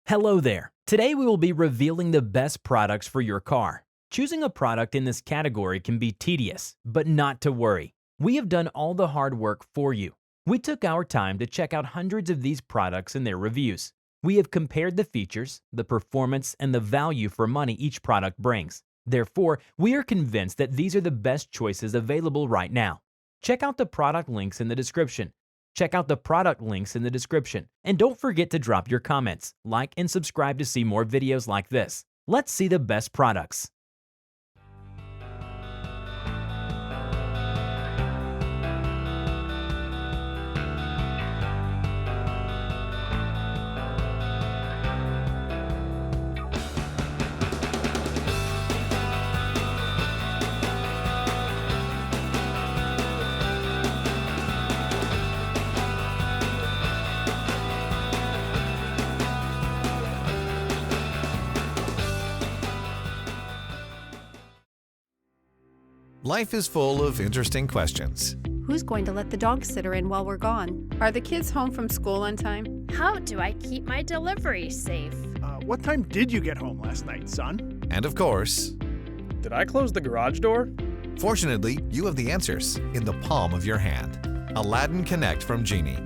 Hello there. Today we will be revealing the best products for your car. Choosing a product in this category can be tedious, but not to worry. We have done all the hard work for you. We took our time to check out hundreds of these products and their reviews. We have compared the features, the performance, and the value for money each product brings. Therefore, we are convinced that these are the best choices available right now. Check out the product links in the description. And don't forget to drop your comments, like, and subscribe to see more videos like this. Let's see the best products. Life is full of interesting questions. Who's going to let the dog sitter in while we're gone? Are the kids home from school on time? How do I keep my delivery safe? What time did you get home last night, son? And of course, did I close the garage door? Fortunately, you have the answers in the palm of your hand. Aladdin Connect from Genie.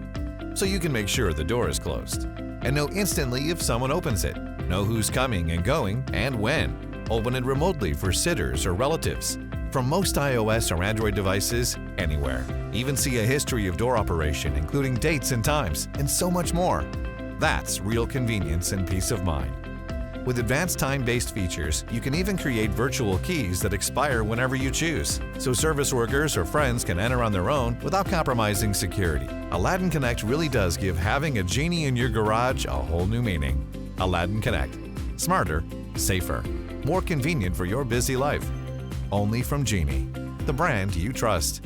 So you can make sure the door is closed and know instantly if someone opens it, know who's coming and going and when. Open it remotely for sitters or relatives. From most iOS or Android devices, anywhere. Even see a history of door operation, including dates and times, and so much more. That's real convenience and peace of mind. With advanced time-based features, you can even create virtual keys that expire whenever you choose, so service workers or friends can enter on their own without compromising security. Aladdin Connect really does give having a Genie in your garage a whole new meaning. Aladdin Connect. Smarter, safer, more convenient for your busy life. Only from Genie, the brand you trust.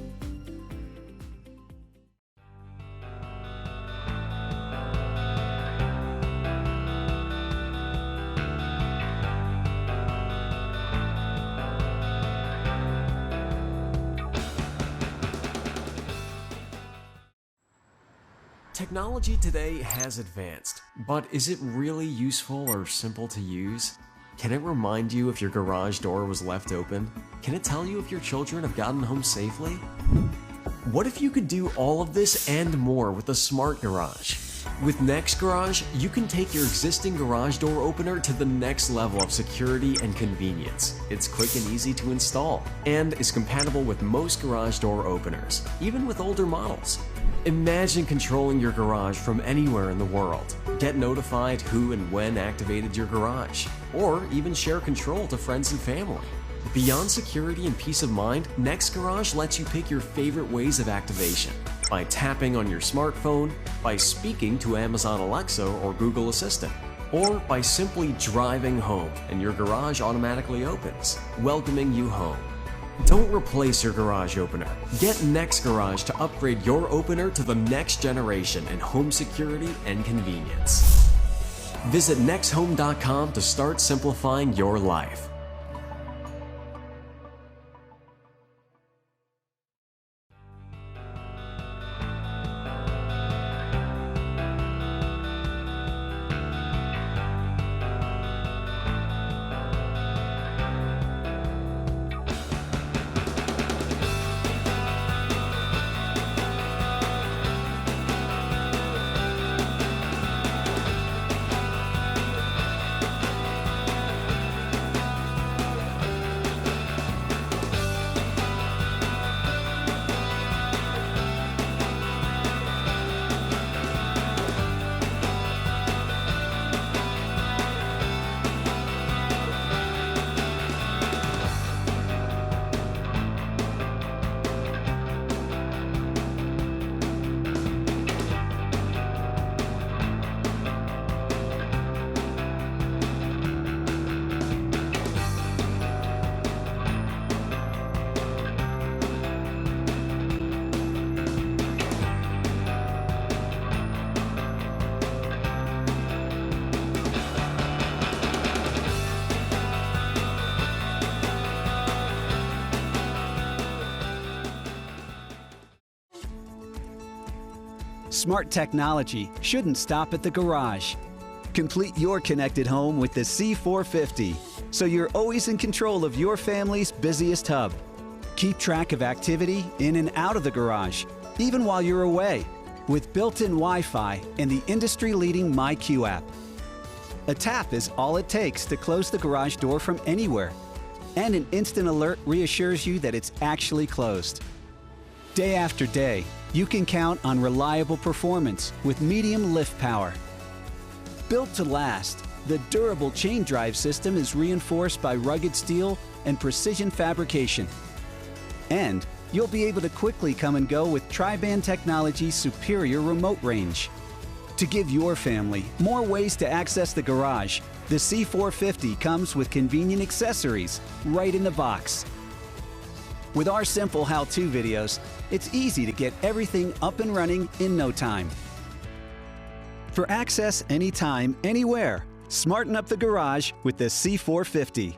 Technology today has advanced, but is it really useful or simple to use? Can it remind you if your garage door was left open? Can it tell you if your children have gotten home safely? What if you could do all of this and more with a smart garage? With NEXX Garage, you can take your existing garage door opener to the next level of security and convenience. It's quick and easy to install, and is compatible with most garage door openers, even with older models. Imagine controlling your garage from anywhere in the world. Get notified who and when activated your garage, or even share control to friends and family. Beyond security and peace of mind, NEXX Garage lets you pick your favorite ways of activation. By tapping on your smartphone, by speaking to Amazon Alexa or Google Assistant, or by simply driving home and your garage automatically opens, welcoming you home. Don't replace your garage opener. Get NEXX Garage to upgrade your opener to the next generation in home security and convenience. Visit nexxhome.com to start simplifying your life. Smart technology shouldn't stop at the garage. Complete your connected home with the C450, so you're always in control of your family's busiest hub. Keep track of activity in and out of the garage, even while you're away, with built-in Wi-Fi and the industry-leading MyQ app. A tap is all it takes to close the garage door from anywhere, and an instant alert reassures you that it's actually closed. Day after day, you can count on reliable performance with medium lift power. Built to last, the durable chain drive system is reinforced by rugged steel and precision fabrication. And you'll be able to quickly come and go with Tri-Band Technology's superior remote range. To give your family more ways to access the garage, the C450 comes with convenient accessories right in the box. With our simple how-to videos, it's easy to get everything up and running in no time. For access anytime, anywhere, smarten up the garage with the C450.